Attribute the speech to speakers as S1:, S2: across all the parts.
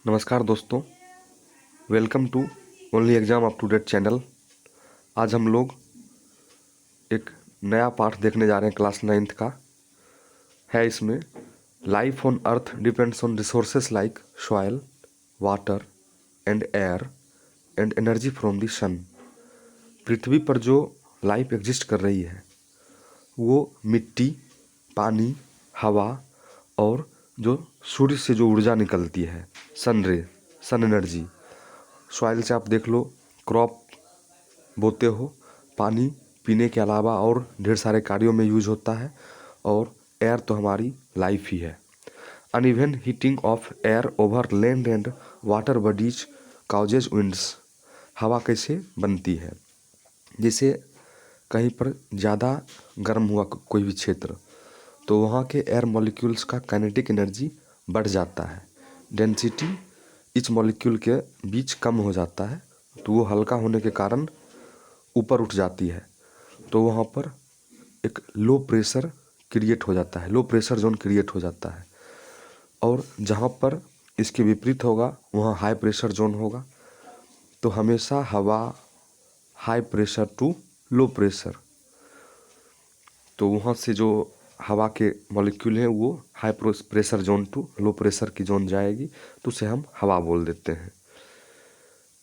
S1: नमस्कार दोस्तों, welcome to only exam up to date channel. आज हम लोग एक नया पाठ देखने जा रहे हैं, क्लास 9th का है। इसमें life on earth depends on resources like soil, water and air and energy from the sun. पृथ्वी पर जो लाइफ एग्जिस्ट कर रही है वो मिट्टी, पानी, हवा और जो सूर्य से जो ऊर्जा निकलती है, सन एनर्जी। सॉइल से आप देख लो, क्रॉप बोते हो, पानी पीने के अलावा और ढेर सारे कार्यों में यूज होता है, और एयर तो हमारी लाइफ ही है। Uneven heating of air over land and water bodies causes winds. हवा कैसे बनती है? जैसे कहीं पर ज़्यादा गर्म हुआ कोई भी क्षेत्र, तो वहाँ के एयर मॉलिक्यूल्स का काइनेटिक एनर्जी बढ़ जाता है। डेंसिटी इस मॉलिक्यूल के बीच कम हो जाता है, तो वो हल्का होने के कारण ऊपर उठ जाती है, तो वहाँ पर एक लो प्रेशर क्रिएट हो जाता है, लो प्रेशर जोन क्रिएट हो जाता है। और जहाँ पर इसके विपरीत होगा वहाँ हाई प्रेशर जोन होगा। तो हमेशा हवा high pressure to low pressure, तो वहाँ से जो हवा के मॉलिक्यूल हैं वो high pressure zone to low pressure की जोन जाएगी, तो उसे हम हवा बोल देते हैं।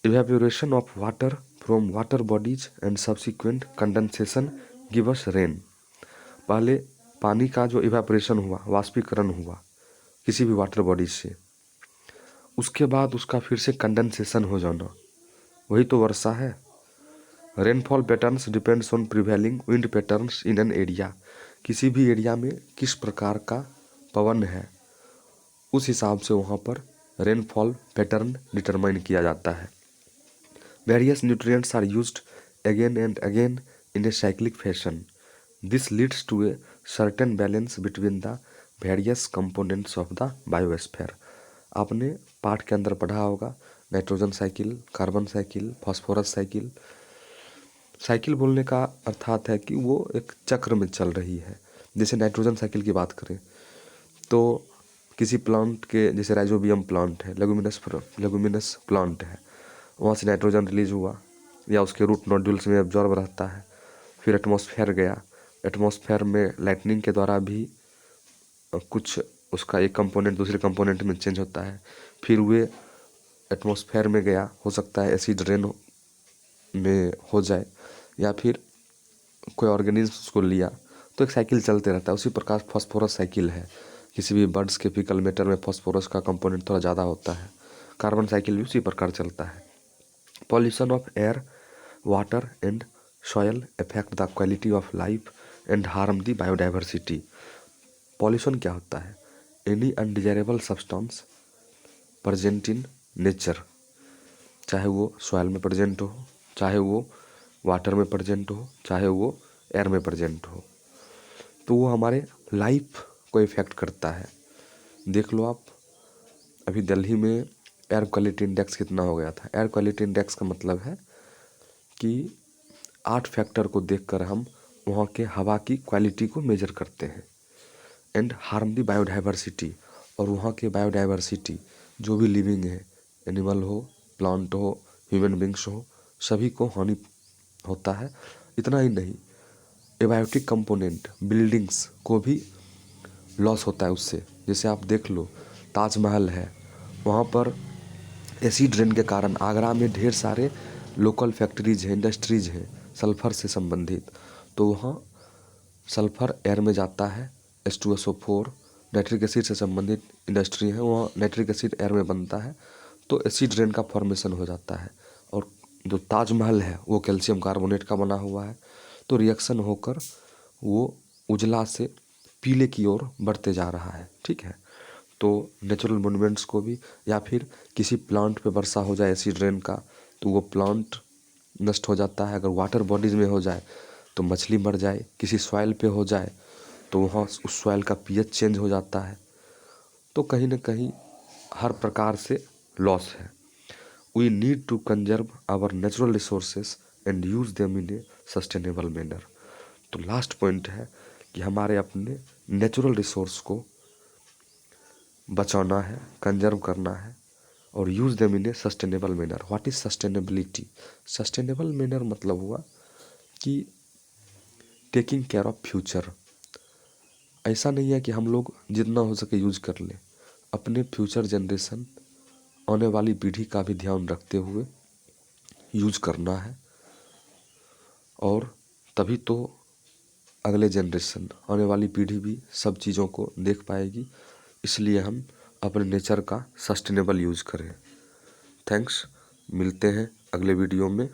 S1: Evaporation of water from water bodies and subsequent condensation give us rain. पहले पानी का जो इवेपोरेशन हुआ, वाष्पीकरण हुआ किसी भी वाटर बॉडीज से, उसके बाद उसका फिर से कंडेंसेशन हो जाना, वही तो वर्षा है। Rainfall patterns depends on prevailing wind patterns in an area. किसी भी एरिया में किस प्रकार का पवन है, उस हिसाब से वहाँ पर रेनफॉल पैटर्न डिटरमाइन किया जाता है। Various nutrients are used again and again in a cyclic fashion. This leads to a certain balance between the various components of the biosphere. आपने पाठ के अंदर पढ़ा होगा, nitrogen cycle, carbon cycle, phosphorus cycle. Cycle बोलने का अर्थात है कि वो एक चक्र में चल रही है। जैसे नाइट्रोजन साइकिल की बात करें तो किसी प्लांट के, जैसे राइजोबियम प्लांट है, लेगुमिनस प्लांट है, वहाँ से नाइट्रोजन रिलीज हुआ या उसके रूट नोड्यूल्स में एब्जॉर्ब रहता है, फिर एटमॉस्फेयर गया। एटमॉस्फेयर में लाइटनिंग के द्वारा भी कुछ उसका एक कंपोनेंट दूसरे कंपोनेंट में चेंज होता है, फिर वे एटमॉस्फेयर में गया, हो सकता है एसिड रेन में हो जाए, या फिर कोई ऑर्गेनिज्म उसको लिया, तो एक साइकिल चलते रहता है। उसी प्रकार फास्फोरस साइकिल है, किसी भी बर्ड्स के फीकल मैटर में फास्फोरस का कंपोनेंट थोड़ा ज़्यादा होता है। कार्बन साइकिल भी उसी प्रकार चलता है। Pollution of air, water and soil affect the quality of life and harm the biodiversity. Pollution क्या होता है? Any undesirable substance present in nature, चाहे वो सॉयल में प्रेजेंट हो, चाहे वो वाटर में प्रेजेंट हो, चाहे वो एयर में प्रेजेंट हो, तो वो हमारे लाइफ को इफ़ेक्ट करता है। देख लो आप, अभी दिल्ली में एयर क्वालिटी इंडेक्स कितना हो गया था। एयर क्वालिटी इंडेक्स का मतलब है कि 8 फैक्टर को देखकर हम वहाँ के हवा की क्वालिटी को मेजर करते हैं। एंड हार्म दी बायोडाइवर्सिटी, और वहाँ के बायोडाइवर्सिटी जो भी लिविंग है, एनिमल हो, प्लांट हो, ह्यूमन बींग्स हो, सभी को हानि होता है। इतना ही नहीं, एबायोटिक कंपोनेंट बिल्डिंग्स को भी लॉस होता है उससे। जैसे आप देख लो, ताजमहल है, वहाँ पर एसिड रेन के कारण आगरा में ढेर सारे लोकल फैक्ट्रीज हैं, इंडस्ट्रीज हैं सल्फ़र से संबंधित, तो वहाँ सल्फ़र एयर में जाता है, H2SO4 नाइट्रिक एसिड से संबंधित इंडस्ट्री है, वहाँ नाइट्रिक एसिड एयर में बनता है, तो एसिड रेन का फॉर्मेशन हो जाता है। और जो ताजमहल है वो कैल्शियम कार्बोनेट का बना हुआ है, तो रिएक्शन होकर वो उजला से पीले की ओर बढ़ते जा रहा है। ठीक है, तो नेचुरल मोन्यूमेंट्स को भी, या फिर किसी प्लांट पे वर्षा हो जाए एसिड रेन का, तो वो प्लांट नष्ट हो जाता है। अगर वाटर बॉडीज़ में हो जाए तो मछली मर जाए, किसी सॉइल पे हो जाए तो वहाँ उस सॉइल का पीएच चेंज हो जाता है। तो कहीं ना कहीं हर प्रकार से लॉस है। We need to conserve our natural resources and use them in a sustainable manner. तो लास्ट पॉइंट है कि हमारे अपने नेचुरल रिसोर्स को बचाना है, कंजर्व करना है, और use them in a sustainable manner. What is sustainability? Sustainable manner मतलब हुआ कि टेकिंग केयर ऑफ फ्यूचर। ऐसा नहीं है कि हम लोग जितना हो सके यूज कर लें, अपने फ्यूचर जनरेशन, आने वाली पीढ़ी का भी ध्यान रखते हुए यूज करना है, और तभी तो अगले जनरेशन, आने वाली पीढ़ी भी सब चीज़ों को देख पाएगी। इसलिए हम अपने नेचर का सस्टेनेबल यूज़ करें। थैंक्स, मिलते हैं अगले वीडियो में।